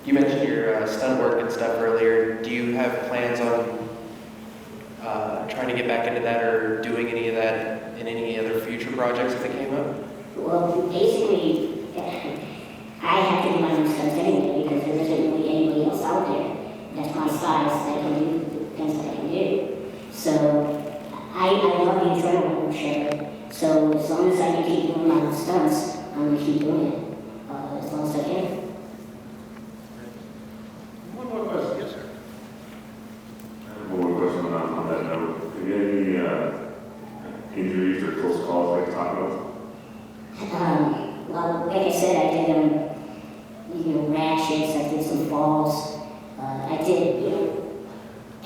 You mentioned your stunt work and stuff earlier. Do you have plans on trying to get back into that or doing any of that in any other future projects if they came up? Well, basically, I have to do my own stunts anyway because there isn't really anybody else out there that's my size that can do the things that I can do. So I love the adrenaline share. So as long as I can keep doing my own stunts, I'm going to keep doing it as long as I can. One more question, yes, sir. I have one more question on that note. Have you had any injuries or close calls like to talk about? Well, like I said, I did rashes, I did some falls, I did,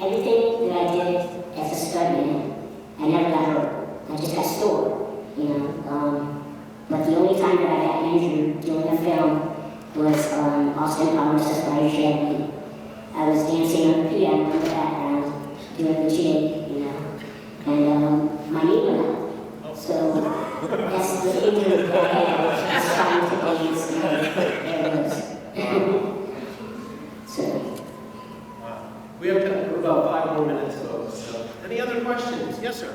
everything that I did as a stuntman, I never got hurt. I just got sore, But the only time that I got injured during the film was Austin Powers' Spider Shed. I was dancing on the piano in the background, doing the jig, and my knee went out. So that's the injury that I had, just trying to dance, there it is. So. We have time for about 5 more minutes, folks. So, any other questions? Yes, sir.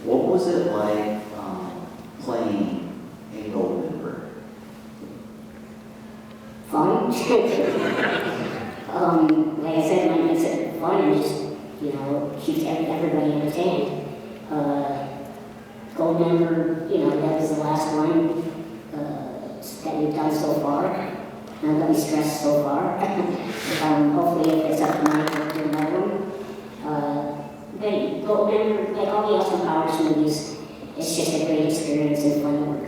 What was it like playing in Goldenberg? Fun. Like I said, when it's fun, and just, keeps everybody entertained. Goldenberg, that was the last one that we've done so far. Not that we stressed so far. Hopefully, if it's up to me, we'll do another one. But Goldenberg, like all the Austin Powers movies, it's just a great experience and fun to work on.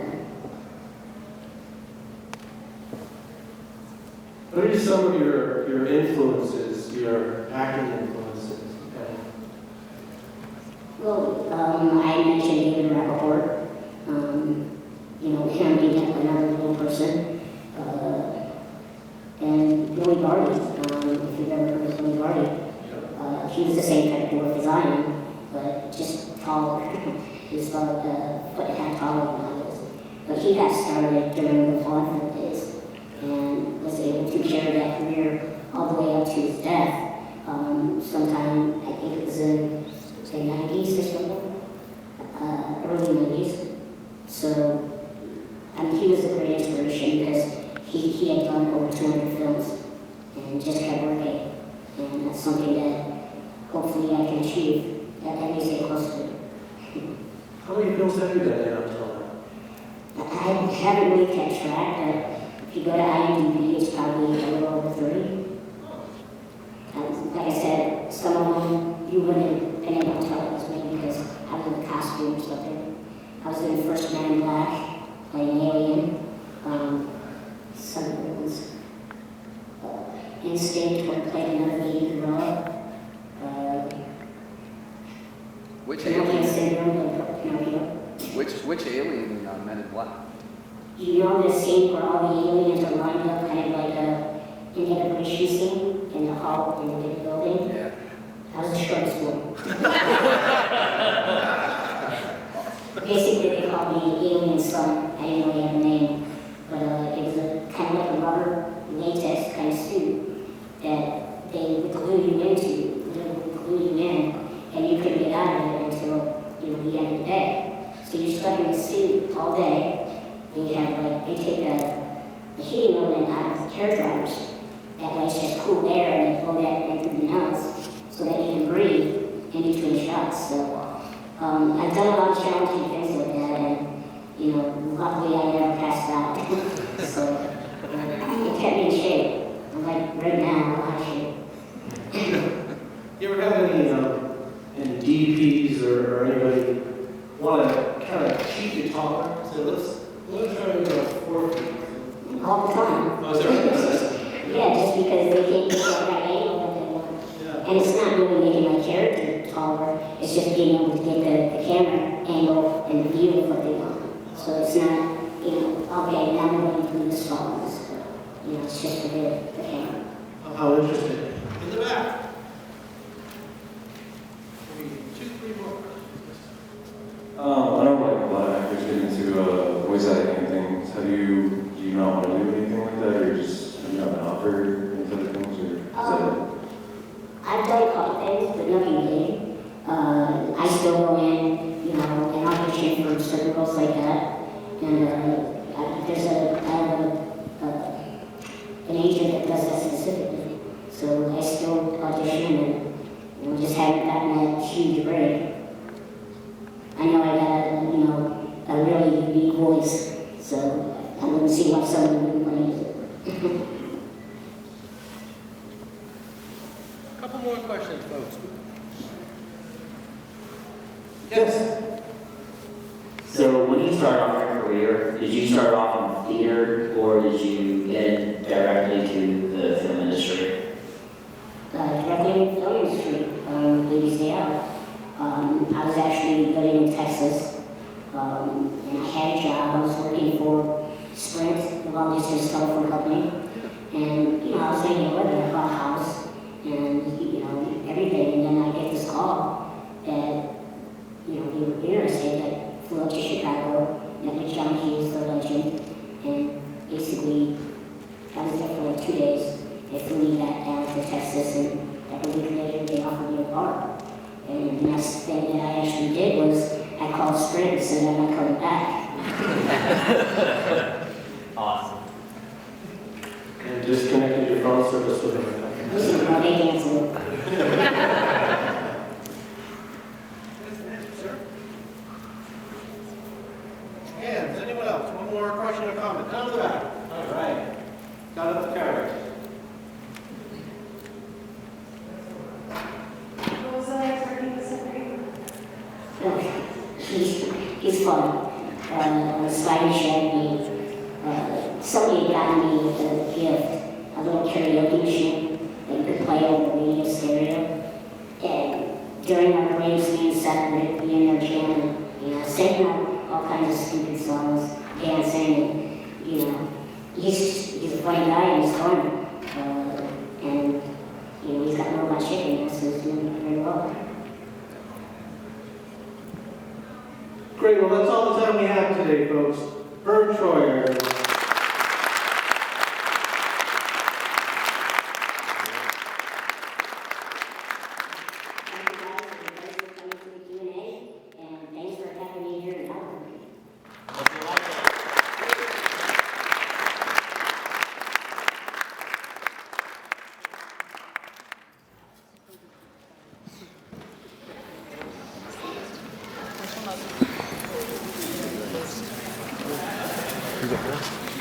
What are some of your influences, your acting influences? Okay. Well, I mentioned David Rappaport, him being another little person, and Billy Barty, if you've ever heard of Billy Barty. He was the same type of dwarf as I am, but just taller. He was about a foot and a half taller than I was. But he got started during the vaudeville days and was able to carry that career all the way up to his death. Sometime, I think it was in, say, 90s or something, early 90s. So, he was a great inspiration because he had done over 200 films and just kept working. And that's something that hopefully I can achieve at least get close to it. How many films have you done now until now? I haven't really kept track, but if you go to IMDb, it's probably a little over 30. Like I said, some of them you wouldn't have been able to tell it was me because I was in the costume or something. I was in the first Man in Black, playing Alien. Some of the ones. Instinct, where I played another lead role. Which Pinocchio alien? Syndrome, Pinocchio. Which alien Men in Black? You know the scene where all the aliens are lined up, kind of like a integration scene in the hall in the big building? Yeah. I was the shortest one. Basically, they called me Alien Son. I didn't really have a name, but it was a kind of like a rubber latex kind of suit that they would glue you into, literally glue you in, and you couldn't get out of it until the end of the day. So you're stuck in the suit all day. And you have they take the heating element out of the hair dryers. That way it's just cool air and they blow that through the nose so that you can breathe in between shots. So I've done a lot of challenging things like that, and luckily I never passed out. So it kept me in shape. I'm like right now, I'm out of shape. You ever have any DPs or anybody want to kind of cheat your taller? So let's try to go 4 feet. All the time. Oh, is that right? Yeah, just because they can't get that right angle that they want. Yeah. And it's not really making my character taller, it's just being able to get the camera angle and the view of what they want. So it's not, okay, now we're going to do this tall. It's just for the camera. How interesting. In the back. Maybe 2, 3 more. I don't know, like a lot of actors get into voice acting and things. Have do you not want to do anything like that, or just, you not offer things other things, or is that? I've done a couple things, but nothing big. I still go in, you know, and audition for certain roles like that. And I have an agent that does that specifically. So I still audition and, you know, just haven't gotten that huge break. I know I got, you know, a really unique voice, so I wouldn't see why someone wouldn't want to use it. Couple more questions, folks. Yes. So when you started off your career, did you start off in theater or did you get in directly to the film industry? Directly in the film industry, Ladies Day Out. I was actually living in Texas, and I had a job. I was working for Sprint, the long-distance telephone company, and, you know, I was making a living. I bought a house, and, you know, everything, and then I get this call that, you know, they were interested. I flew up to Chicago, met with John Hughes, the legend, and basically, I was there for like 2 days. They flew me back down to Texas, and like a week later, they offered me a part. And the next thing that I actually did was I called Sprint and said I'm not coming back. Awesome. And disconnected your phone service with them. Listen, no, they canceled. Hands, anyone else? One more question or comment? Down to the back. All right. Got up the carriage. What was the next working with Sabrina? He's fun. Sliding shed, somebody had gotten me a gift, a little karaoke machine that you could play over the radio stereo. And during our breaks, me and Seth would be in there jamming, you know, singing all kinds of stupid songs, dancing, and, you know, he's a funny guy and he's fun. And, you know, he's got no much chicken, so he's doing very well. Great, well, that's all the time we have today, folks. Verne Troyer. Is it good?